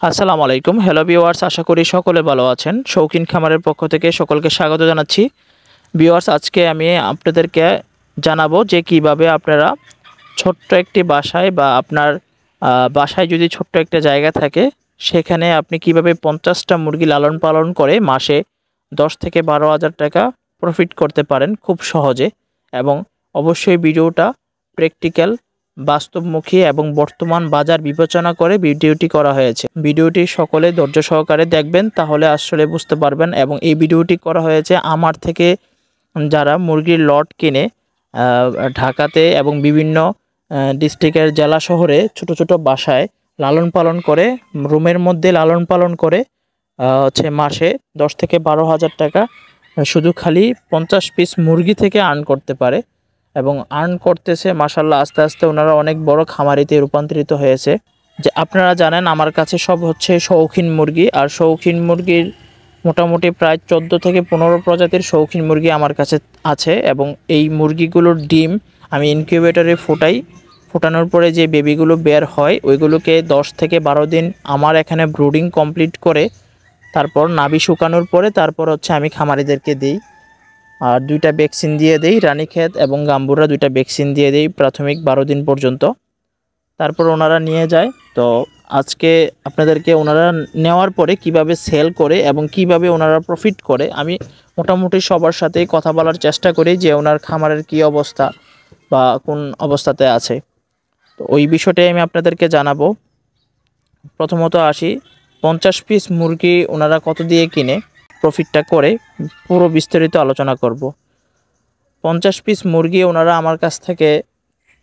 আসসালামু আলাইকুম। Hello viewers, আশা করি সকলে ভালো আছেন। শৌখিন খামারের পক্ষ থেকে সকলকে স্বাগত জানাচ্ছি। ভিউয়ার্স, আজকে আমি আপনাদেরকে জানাবো যে কিভাবে আপনারা ছোট্ট একটি বাসায় বা আপনার বাসায় যদি ছোট্ট একটা জায়গা থাকে, সেখানে আপনি কিভাবে 50টা মুরগি লালন পালন করে মাসে 10 থেকে 12,000 টাকা প্রফিট করতে পারেন খুব সহজে। এবং অবশ্যই ভিডিওটা প্র্যাকটিক্যাল, বাস্তবমুখী এবং বর্তমান বাজার বিবেচনা করে ভিডিওটি করা হয়েছে। ভিডিওটি সকলে ধৈর্য সহকারে দেখবেন, তাহলে আসলে বুঝতে পারবেন। এবং এই ভিডিওটি করা হয়েছে আমার থেকে যারা মুরগির লট কিনে ঢাকাতে এবং বিভিন্ন ডিস্ট্রিক্টের জেলা শহরে ছোট ছোট বাসায় লালন পালন করে, রুমের মধ্যে লালন পালন করে হচ্ছে মাসে 10 থেকে 12,000 টাকা শুধু খালি 50 পিস মুরগি থেকে আর্ন করতে পারে। এবং আর্ন করতেছে মাশাল্লাহ, আস্তে আস্তে ওনারা অনেক বড় খামারিতে রূপান্তরিত হয়েছে। যে আপনারা জানেন আমার কাছে সব হচ্ছে শৌখিন মুরগি, আর শৌখিন মুরগির মোটামুটি প্রায় 14 থেকে 15 প্রজাতির শৌখিন মুরগি আমার কাছে আছে। এবং এই মুরগিগুলোর ডিম আমি ইনকিউবেটরে ফোটানোর পরে যে বেবিগুলো বের হয় ওইগুলোকে 10 থেকে 12 দিন আমার এখানে ব্রুডিং কমপ্লিট করে তারপর নাভি শুকানোর পরে তারপর হচ্ছে আমি খামারিদেরকে দিই। আর 2টা ভ্যাকসিন দিয়ে দেই, রানীক্ষেত এবং গাম্বুরা 2টা ভ্যাকসিন দিয়ে দেই প্রাথমিক 12 দিন পর্যন্ত। তারপর ওনারা নিয়ে যায়। তো আজকে আপনাদেরকে ওনারা নেওয়ার পরে কিভাবে সেল করে এবং কিভাবে ওনারা প্রফিট করে আমি মোটামুটি সবার সাথেই কথা বলার চেষ্টা করি যে ওনার খামারের কি অবস্থা বা কোন অবস্থাতে আছে। তো ওই বিষয়টাই আমি আপনাদেরকে জানাবো। প্রথমত আসি, 50 পিস মুরগি ওনারা কত দিয়ে কিনে প্রফিটটা করে পুরো বিস্তারিত আলোচনা করব। 50 পিস মুরগি ওনারা আমার কাছ থেকে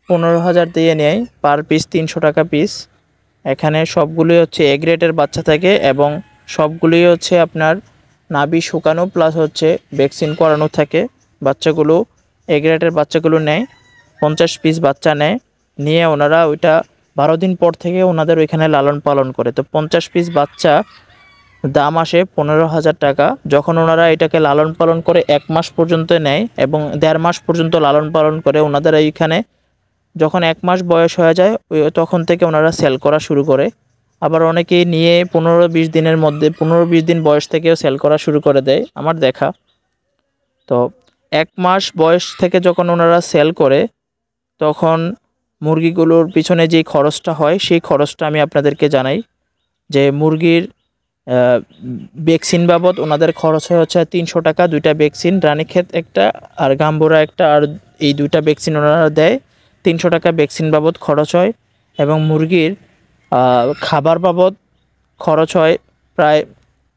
15,000 দিয়ে নেয়, পার পিস 300 টাকা পিস। এখানে সবগুলোই হচ্ছে এ গ্রেডের বাচ্চা থাকে এবং সবগুলোই হচ্ছে আপনার নাভি শুকানো প্লাস হচ্ছে ভ্যাকসিন করানো থাকে। বাচ্চাগুলো এ গ্রেডের বাচ্চাগুলো নেয়, 50 পিস বাচ্চা নেয়, নিয়ে ওনারা ওইটা 12 দিন পর থেকে ওনাদের ওইখানে লালন পালন করে। তো 50 পিস বাচ্চা দাম আসে 15,000 টাকা। যখন ওনারা এটাকে লালন পালন করে 1 মাস পর্যন্ত নেয় এবং 1.5 মাস পর্যন্ত লালন পালন করে, ওনাদের এইখানে যখন 1 মাস বয়স হয়ে যায় তখন থেকে ওনারা সেল করা শুরু করে। আবার অনেকেই নিয়ে 15-20 দিনের মধ্যে 15-20 দিন বয়স থেকেও সেল করা শুরু করে দেয় আমার দেখা। তো 1 মাস বয়স থেকে যখন ওনারা সেল করে তখন মুরগিগুলোর পিছনে যেই খরচটা হয় সেই খরচটা আমি আপনাদেরকে জানাই। যে মুরগির ভ্যাকসিন বাবদ ওনাদের খরচ হচ্ছে 300 টাকা, 2টা ভ্যাকসিন, রানীক্ষেত একটা আর গাম্বুরা একটা, আর এই 2টা ভ্যাকসিন ওনারা দেয়। 300 টাকা ভ্যাকসিন বাবদ খরচ হয়। এবং মুরগির খাবার বাবদ খরচ হয় প্রায়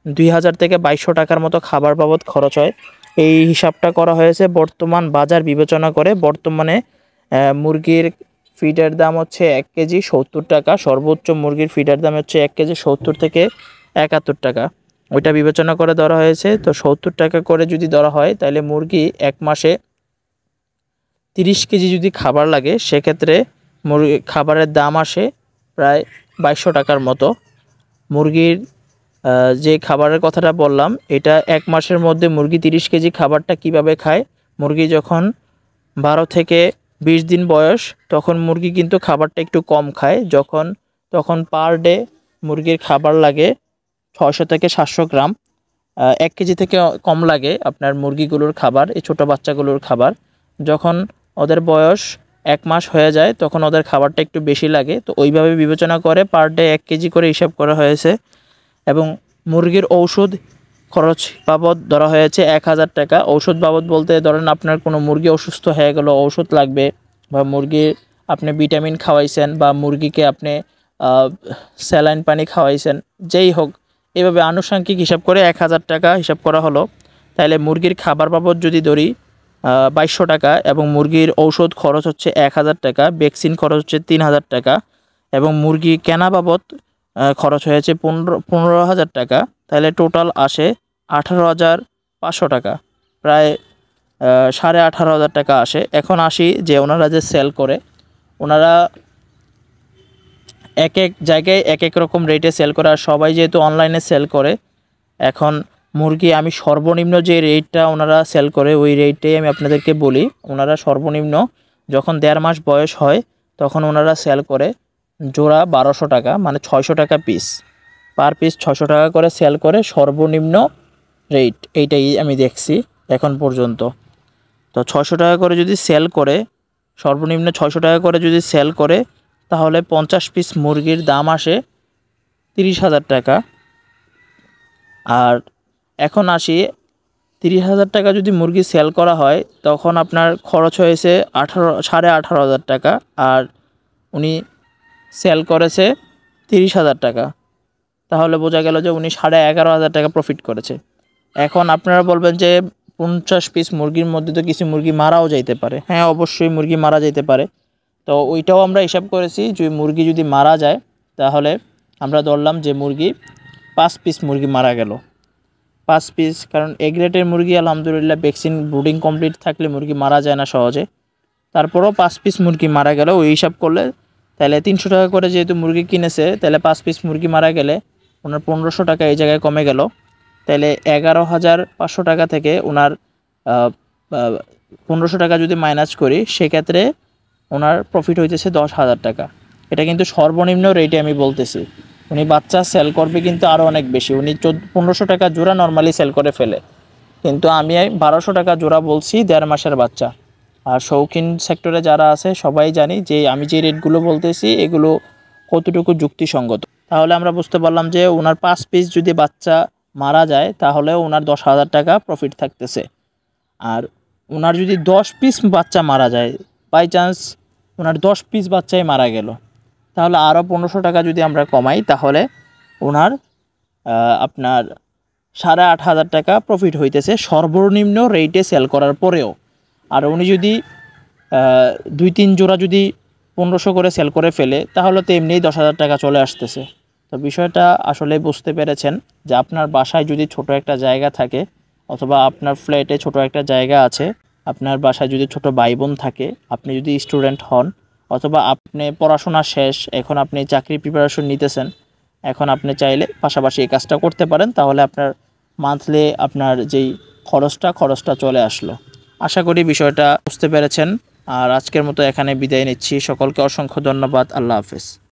2,000 থেকে 2,200 টাকার মতো খাবার বাবদ খরচ হয়। এই হিসাবটা করা হয়েছে বর্তমান বাজার বিবেচনা করে। বর্তমানে মুরগির ফিডের দাম হচ্ছে 1 কেজি 70 টাকা, সর্বোচ্চ মুরগির ফিডের দাম হচ্ছে 1 কেজি 70 থেকে 71 টাকা, ওইটা বিবেচনা করে ধরা হয়েছে। তো 70 টাকা করে যদি ধরা হয় তাহলে মুরগি 1 মাসে 30 কেজি যদি খাবার লাগে, সেক্ষেত্রে মুরগি খাবারের দাম আসে প্রায় 2,200 টাকার মতো। মুরগির যে খাবারের কথাটা বললাম, এটা 1 মাসের মধ্যে মুরগি 30 কেজি খাবারটা কিভাবে খায়, মুরগি যখন 12 থেকে 20 দিন বয়স তখন মুরগি কিন্তু খাবারটা একটু কম খায়। তখন পার ডে মুরগির খাবার লাগে 600 থেকে 700 গ্রাম, 1 কেজি থেকে কম লাগে আপনার মুরগিগুলোর খাবার, এই ছোটো বাচ্চাগুলোর খাবার। যখন ওদের বয়স 1 মাস হয়ে যায় তখন ওদের খাবারটা একটু বেশি লাগে। তো ওইভাবে বিবেচনা করে পার ডে 1 কেজি করে হিসাব করা হয়েছে। এবং মুরগির ঔষধ খরচ বাবদ ধরা হয়েছে 1,000 টাকা। ঔষধ বাবদ বলতে ধরেন আপনার কোনো মুরগি অসুস্থ হয়ে গেল, ঔষধ লাগবে, বা মুরগির আপনি ভিটামিন খাওয়াইছেন, বা মুরগিকে আপনি স্যালাইন পানি খাওয়াইছেন, যেই হোক, এভাবে আনুষঙ্গিক হিসাব করে 1,000 টাকা হিসাব করা হলো। তাহলে মুরগির খাবার বাবদ যদি ধরি 2,200 টাকা, এবং মুরগির ঔষধ খরচ হচ্ছে 1,000 টাকা, ভ্যাকসিন খরচ হচ্ছে 3,000 টাকা, এবং মুরগি কেনা বাবদ খরচ হয়েছে 15,000 টাকা। তাহলে টোটাল আসে 18,500 টাকা, প্রায় 18,500 টাকা আসে। এখন আসি যে ওনারা যে সেল করে, ওনারা এক এক জায়গায় এক এক রকম রেটে সেল করে। আর সবাই যেহেতু অনলাইনে সেল করে, এখন মুরগি আমি সর্বনিম্ন যে রেটটা ওনারা সেল করে ওই রেটটাই আমি আপনাদেরকে বলি। ওনারা সর্বনিম্ন যখন 1.5 মাস বয়স হয় তখন ওনারা সেল করে জোড়া 1,200 টাকা, মানে 600 টাকা পিস। পার পিস 600 টাকা করে সেল করে সর্বনিম্ন রেট এইটাই আমি দেখছি এখন পর্যন্ত। তো 600 টাকা করে যদি সেল করে, সর্বনিম্ন 600 টাকা করে যদি সেল করে, তাহলে 50 পিস মুরগির দাম আসে 30,000 টাকা। আর এখন আসি, 30,000 টাকা যদি মুরগি সেল করা হয় তখন আপনার খরচ হয়েছে 18,500 টাকা, আর উনি সেল করেছে 30,000 টাকা। তাহলে বোঝা গেল যে উনি 11,500 টাকা প্রফিট করেছে। এখন আপনারা বলবেন যে 50 পিস মুরগির মধ্যে তো কিছু মুরগি মারাও যাইতে পারে। হ্যাঁ, অবশ্যই মুরগি মারা যাইতে পারে। তো ওইটাও আমরা হিসাব করেছি যে মুরগি যদি মারা যায় তাহলে আমরা ধরলাম যে মুরগি 5 পিস মুরগি মারা গেল, 5 পিস, কারণ এ গ্রেডের মুরগি আলহামদুলিল্লাহ ভ্যাকসিন ব্রুডিং কমপ্লিট থাকলে মুরগি মারা যায় না সহজে। তারপরেও 5 পিস মুরগি মারা গেল, ওই হিসাব করলে তাহলে 300 টাকা করে যেহেতু মুরগি কিনেছে, তাহলে 5 পিস মুরগি মারা গেলে ওনার 1500 টাকা এই জায়গায় কমে গেল। তাহলে 11,500 টাকা থেকে ওনার 1500 টাকা যদি মাইনাস করি, সেক্ষেত্রে ওনার প্রফিট হইতেছে 10,000 টাকা। এটা কিন্তু সর্বনিম্ন রেটে আমি বলতেছি। উনি বাচ্চা সেল করবে কিন্তু আরও অনেক বেশি, উনি 1500 টাকা জোড়া নর্মালি সেল করে ফেলে, কিন্তু আমি 1200 টাকা জোড়া বলছি 1.5 মাসের বাচ্চা। আর শৌখিন সেক্টরে যারা আছে সবাই জানি যে আমি যে রেটগুলো বলতেছি এগুলো কতটুকু যুক্তিসঙ্গত। তাহলে আমরা বুঝতে পারলাম যে ওনার 5 পিস যদি বাচ্চা মারা যায় তাহলে ওনার 10,000 টাকা প্রফিট থাকতেছে। আর ওনার যদি 10 পিস বাচ্চা মারা যায়, বাই চান্স ওনার 10 পিস বাচ্চাই মারা গেল, তাহলে আরও 1500 টাকা যদি আমরা কমাই তাহলে ওনার আপনার 8,500 টাকা প্রফিট হইতেছে সর্বনিম্ন রেটে সেল করার পরেও। আর উনি যদি 2-3 জোড়া যদি 1500 করে সেল করে ফেলে তাহলে তো এমনিই 10,000 টাকা চলে আসতেছে। তো বিষয়টা আসলে বুঝতে পেরেছেন যে আপনার বাসায় যদি ছোট একটা জায়গা থাকে, অথবা আপনার ফ্ল্যাটে ছোট একটা জায়গা আছে, আপনার বাসায় যদি ছোট ভাই বোন থাকে, আপনি যদি স্টুডেন্ট হন, অথবা আপনি পড়াশোনা শেষ, এখন আপনি চাকরি প্রিপারেশন নিতেছেন, এখন আপনি চাইলে পাশাপাশি এই কাজটা করতে পারেন, তাহলে আপনার মান্থলি আপনার যেই খরচটা চলে আসলো। আশা করি বিষয়টা বুঝতে পেরেছেন। আর আজকের মতো এখানে বিদায় নিচ্ছি। সকলকে অসংখ্য ধন্যবাদ। আল্লাহ হাফেজ।